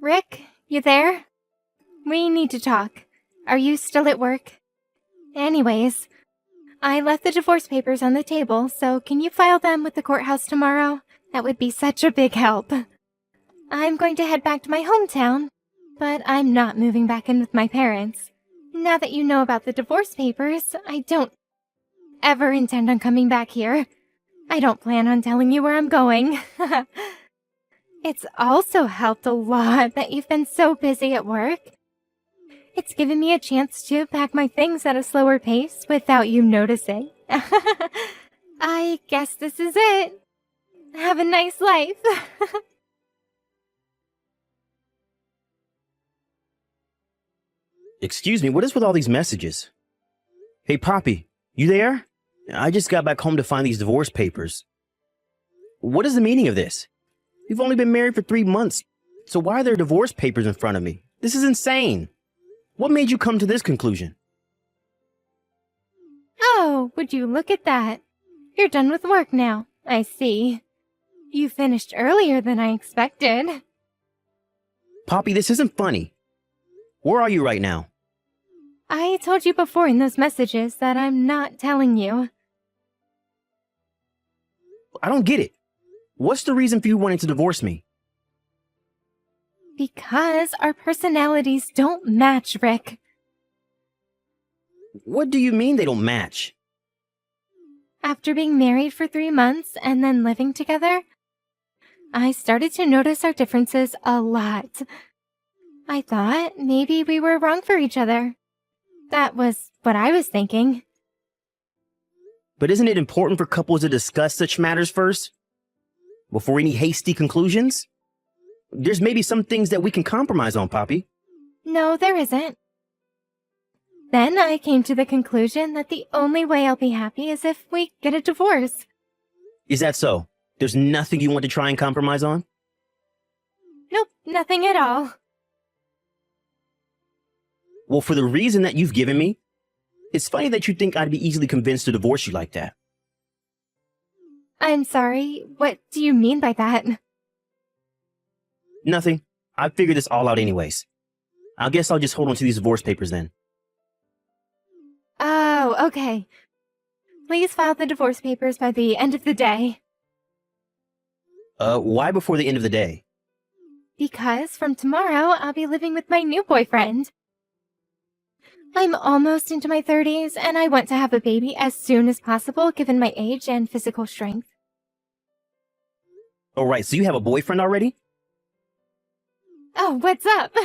Rick, you there? We need to talk. Are you still at work? Anyways, I left the divorce papers on the table, so can you file them with the courthouse tomorrow? That would be such a big help. I'm going to head back to my hometown, but I'm not moving back in with my parents. Now that you know about the divorce papers, I don't ever intend on coming back here. I don't plan on telling you where I'm going. It's also helped a lot that you've been so busy at work. It's given me a chance to pack my things at a slower pace without you noticing. I guess this is it. Have a nice life. Excuse me, what is with all these messages? Hey, Poppy, you there? I just got back home to find these divorce papers. What is the meaning of this? We've only been married for 3 months, so why are there divorce papers in front of me? This is insane. What made you come to this conclusion? Oh, would you look at that? You're done with work now, I see. You finished earlier than I expected. Poppy, this isn't funny. Where are you right now? I told you before in those messages that I'm not telling you. I don't get it. What's the reason for you wanting to divorce me? Because our personalities don't match, Rick. What do you mean they don't match? After being married for 3 months and then living together, I started to notice our differences a lot. I thought maybe we were wrong for each other. That was what I was thinking. But isn't it important for couples to discuss such matters first? Before any hasty conclusions? There's maybe some things that we can compromise on, Poppy. No, there isn't. Then I came to the conclusion that the only way I'll be happy is if we get a divorce. Is that so? There's nothing you want to try and compromise on? Nope, nothing at all. Well, for the reason that you've given me, it's funny that you think I'd be easily convinced to divorce you like that. I'm sorry, what do you mean by that? Nothing. I figured this all out anyways. I guess I'll just hold on to these divorce papers then. Oh, okay. Please file the divorce papers by the end of the day. Why before the end of the day? Because from tomorrow, I'll be living with my new boyfriend. I'm almost into my 30s, and I want to have a baby as soon as possible given my age and physical strength. All right, so you have a boyfriend already? Oh, what's up?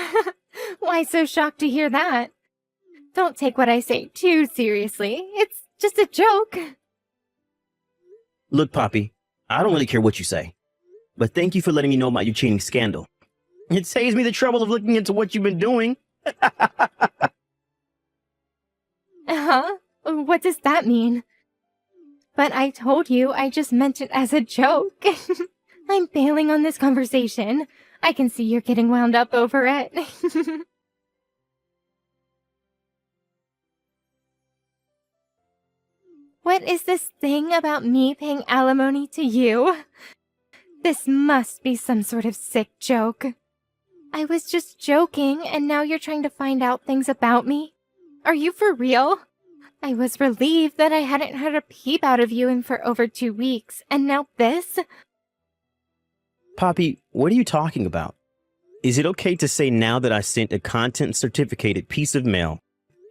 Why so shocked to hear that? Don't take what I say too seriously. It's just a joke. Look, Poppy, I don't really care what you say. But thank you for letting me know about your cheating scandal. It saves me the trouble of looking into what you've been doing. Huh? What does that mean? But I told you I just meant it as a joke. I'm bailing on this conversation. I can see you're getting wound up over it. What is this thing about me paying alimony to you? This must be some sort of sick joke. I was just joking, and now you're trying to find out things about me? Are you for real? I was relieved that I hadn't had a peep out of you in for over 2 weeks, and now this? Poppy, what are you talking about? Is it okay to say now that I sent a content-certificated piece of mail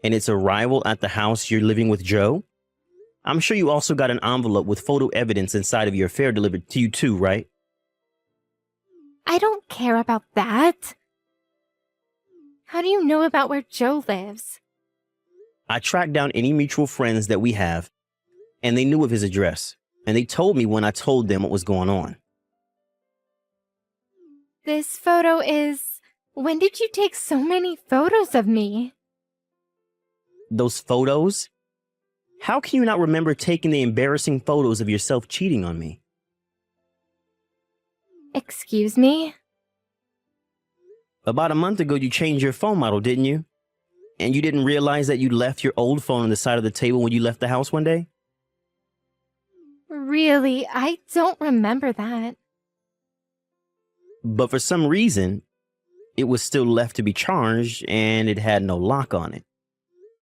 and its arrival at the house you're living with Joe? I'm sure you also got an envelope with photo evidence inside of your affair delivered to you too, right? I don't care about that. How do you know about where Joe lives? I tracked down any mutual friends that we have, and they knew of his address, and they told me when I told them what was going on. This photo is... When did you take so many photos of me? Those photos? How can you not remember taking the embarrassing photos of yourself cheating on me? Excuse me? About a month ago, you changed your phone model, didn't you? And you didn't realize that you left your old phone on the side of the table when you left the house one day? Really, I don't remember that. But for some reason, It was still left to be charged, and it had no lock on it.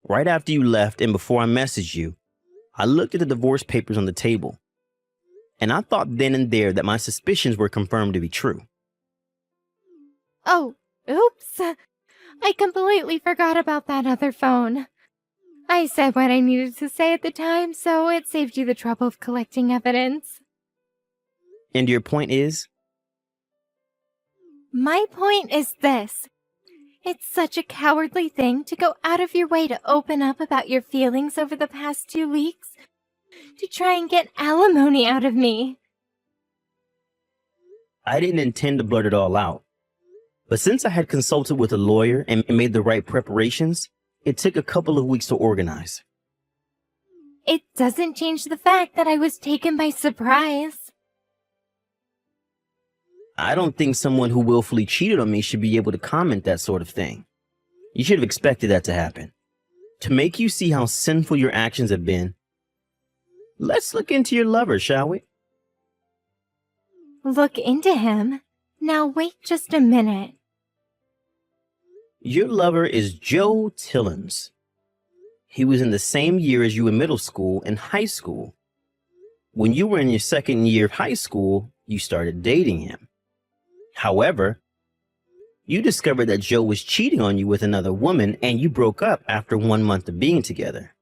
Right after you left and before I messaged you, I looked at the divorce papers on the table, and I thought then and there that my suspicions were confirmed to be true. Oh, oops. I completely forgot about that other phone. I said what I needed to say at the time, so it saved you the trouble of collecting evidence. And your point is? My point is this. It's such a cowardly thing to go out of your way to open up about your feelings over the past 2 weeks, to try and get alimony out of me. I didn't intend to blurt it all out. But since I had consulted with a lawyer and made the right preparations, it took a couple of weeks to organize. It doesn't change the fact that I was taken by surprise. I don't think someone who willfully cheated on me should be able to comment that sort of thing. You should have expected that to happen. To make you see how sinful your actions have been, let's look into your lover, shall we? Look into him? Now wait just a minute. Your lover is Joe Tillins. He was in the same year as you in middle school and high school. When you were in your second year of high school, you started dating him. However, you discovered that Joe was cheating on you with another woman and you broke up after 1 month of being together.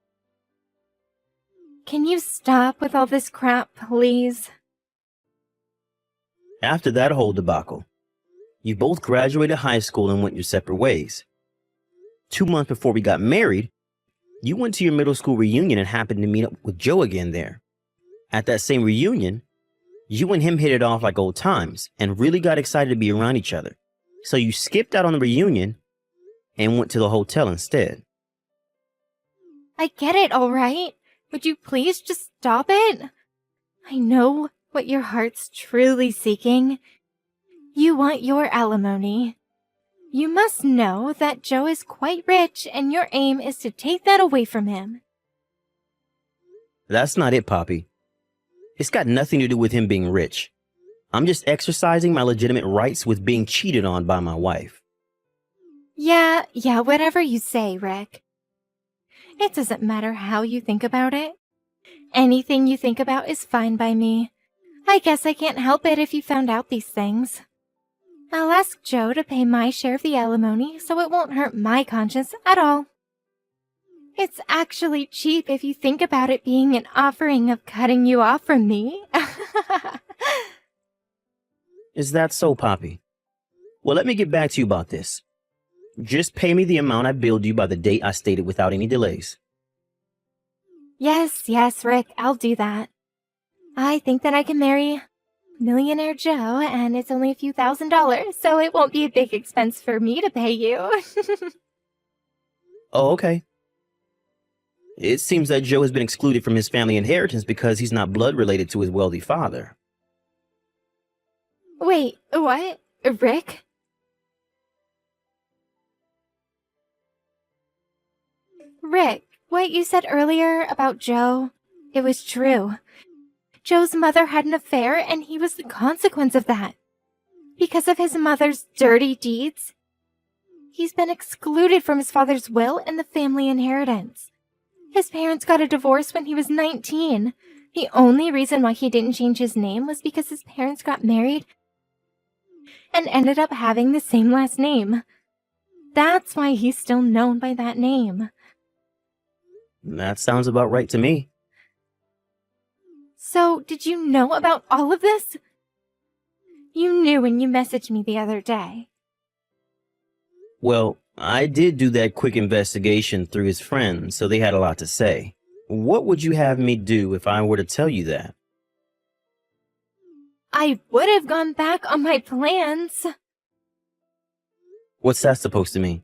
Can you stop with all this crap, please? After that whole debacle, you both graduated high school and went your separate ways. 2 months before we got married, you went to your middle school reunion and happened to meet up with Joe again there. At that same reunion, you and him hit it off like old times and really got excited to be around each other. So you skipped out on the reunion and went to the hotel instead. I get it, all right. Would you please just stop it? I know what your heart's truly seeking. You want your alimony. You must know that Joe is quite rich and your aim is to take that away from him. That's not it, Poppy. It's got nothing to do with him being rich. I'm just exercising my legitimate rights with being cheated on by my wife. Yeah, whatever you say, Rick. It doesn't matter how you think about it. Anything you think about is fine by me. I guess I can't help it if you found out these things. I'll ask Joe to pay my share of the alimony so it won't hurt my conscience at all. It's actually cheap if you think about it being an offering of cutting you off from me. Is that so, Poppy? Well, let me get back to you about this. Just pay me the amount I billed you by the date I stated without any delays. Yes, Rick, I'll do that. I think that I can marry Millionaire Joe, and it's only a few $1,000s, so it won't be a big expense for me to pay you. Oh, okay. It seems that Joe has been excluded from his family inheritance because he's not blood related to his wealthy father. Wait, what? Rick? Rick, what you said earlier about Joe, it was true. Joe's mother had an affair, and he was the consequence of that. Because of his mother's dirty deeds, he's been excluded from his father's will and the family inheritance. His parents got a divorce when he was 19. The only reason why he didn't change his name was because his parents got married and ended up having the same last name. That's why he's still known by that name. That sounds about right to me. So, did you know about all of this? You knew when you messaged me the other day. Well, I did do that quick investigation through his friends, so they had a lot to say. What would you have me do if I were to tell you that? I would have gone back on my plans. What's that supposed to mean?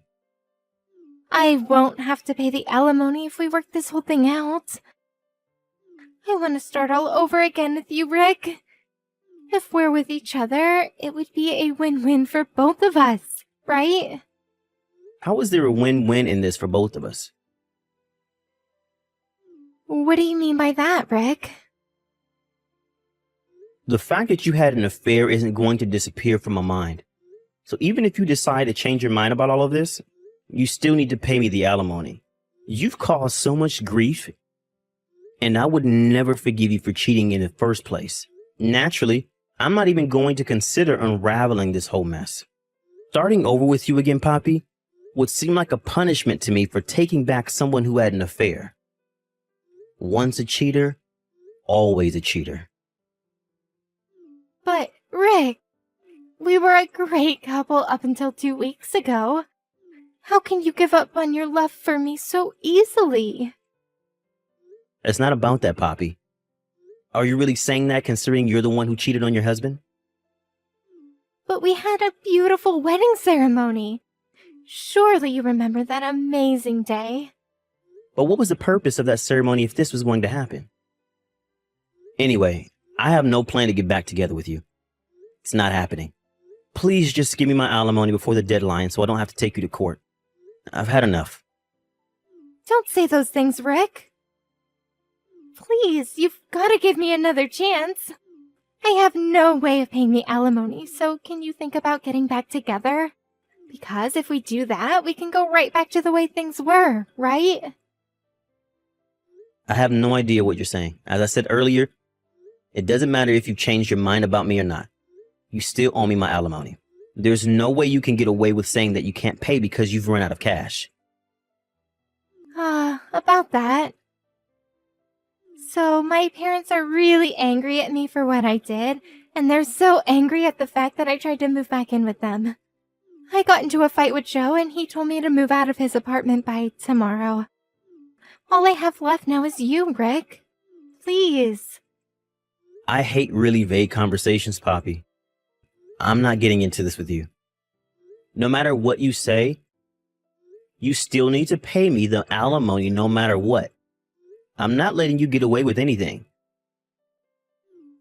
I won't have to pay the alimony if we work this whole thing out. I want to start all over again with you, Rick. If we're with each other, it would be a win-win for both of us, right? How is there a win-win in this for both of us? What do you mean by that, Rick? The fact that you had an affair isn't going to disappear from my mind. So even if you decide to change your mind about all of this, you still need to pay me the alimony. You've caused so much grief, and I would never forgive you for cheating in the first place. Naturally, I'm not even going to consider unraveling this whole mess. Starting over with you again, Poppy, would seem like a punishment to me for taking back someone who had an affair. Once a cheater, always a cheater. But, Rick, we were a great couple up until 2 weeks ago. How can you give up on your love for me so easily? It's not about that, Poppy. Are you really saying that considering you're the one who cheated on your husband? But we had a beautiful wedding ceremony. Surely you remember that amazing day. But what was the purpose of that ceremony if this was going to happen? Anyway, I have no plan to get back together with you. It's not happening. Please just give me my alimony before the deadline so I don't have to take you to court. I've had enough. Don't say those things, Rick. Please, you've got to give me another chance. I have no way of paying the alimony, so can you think about getting back together? Because if we do that, we can go right back to the way things were, right? I have no idea what you're saying. As I said earlier, it doesn't matter if you've changed your mind about me or not. You still owe me my alimony. There's no way you can get away with saying that you can't pay because you've run out of cash. About that. So my parents are really angry at me for what I did, and they're so angry at the fact that I tried to move back in with them. I got into a fight with Joe, and he told me to move out of his apartment by tomorrow. All I have left now is you, Rick. Please. I hate really vague conversations, Poppy. I'm not getting into this with you. No matter what you say, you still need to pay me the alimony no matter what. I'm not letting you get away with anything.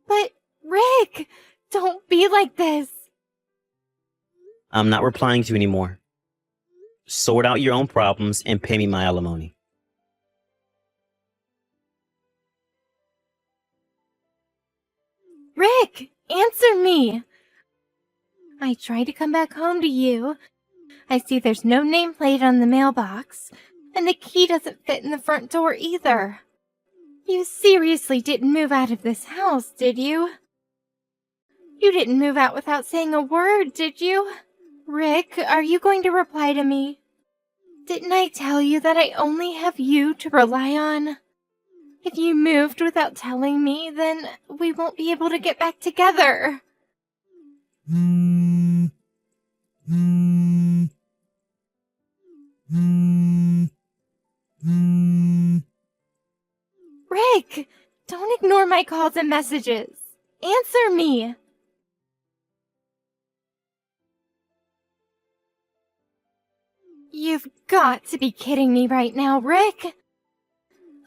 But, Rick, don't be like this. I'm not replying to you anymore. Sort out your own problems and pay me my alimony. Rick, answer me. I tried to come back home to you. I see there's no nameplate on the mailbox, and the key doesn't fit in the front door either. You seriously didn't move out of this house, did you? You didn't move out without saying a word, did you? Rick, are you going to reply to me? Didn't I tell you that I only have you to rely on? If you moved without telling me, then we won't be able to get back together. Rick, don't ignore my calls and messages. Answer me. You've got to be kidding me right now, Rick.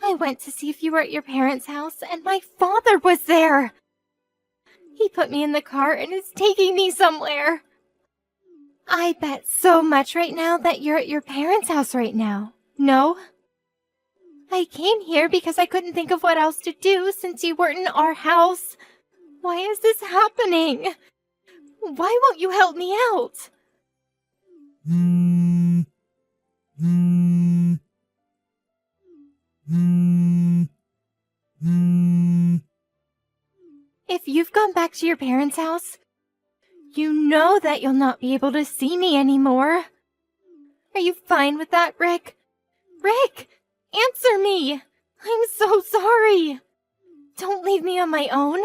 I went to see if you were at your parents' house, and my father was there. He put me in the car and is taking me somewhere. I bet so much right now that you're at your parents' house right now. No? I came here because I couldn't think of what else to do since you weren't in our house. Why is this happening? Why won't you help me out? If you've gone back to your parents' house, you know that you'll not be able to see me anymore. Are you fine with that, Rick? Rick, answer me! I'm so sorry! Don't leave me on my own.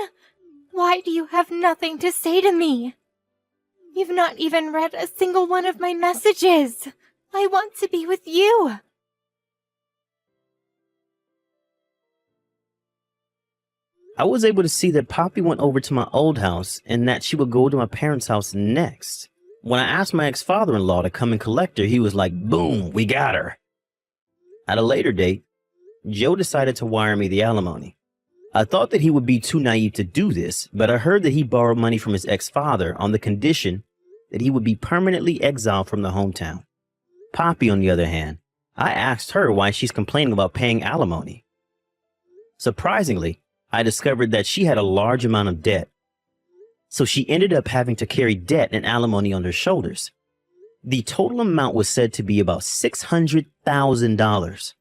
Why do you have nothing to say to me? You've not even read a single one of my messages. I want to be with you. I was able to see that Poppy went over to my old house and that she would go to my parents' house next. When I asked my ex-father-in-law to come and collect her, he was like, boom, we got her. At a later date, Joe decided to wire me the alimony. I thought that he would be too naive to do this, but I heard that he borrowed money from his ex-father on the condition that he would be permanently exiled from the hometown. Poppy, on the other hand, I asked her why she's complaining about paying alimony. Surprisingly, I discovered that she had a large amount of debt. so she ended up having to carry debt and alimony on her shoulders. The total amount was said to be about $600,000.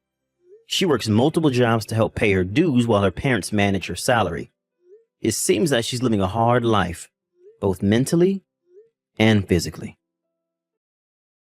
She works multiple jobs to help pay her dues while her parents manage her salary. It seems that she's living a hard life, both mentally and physically.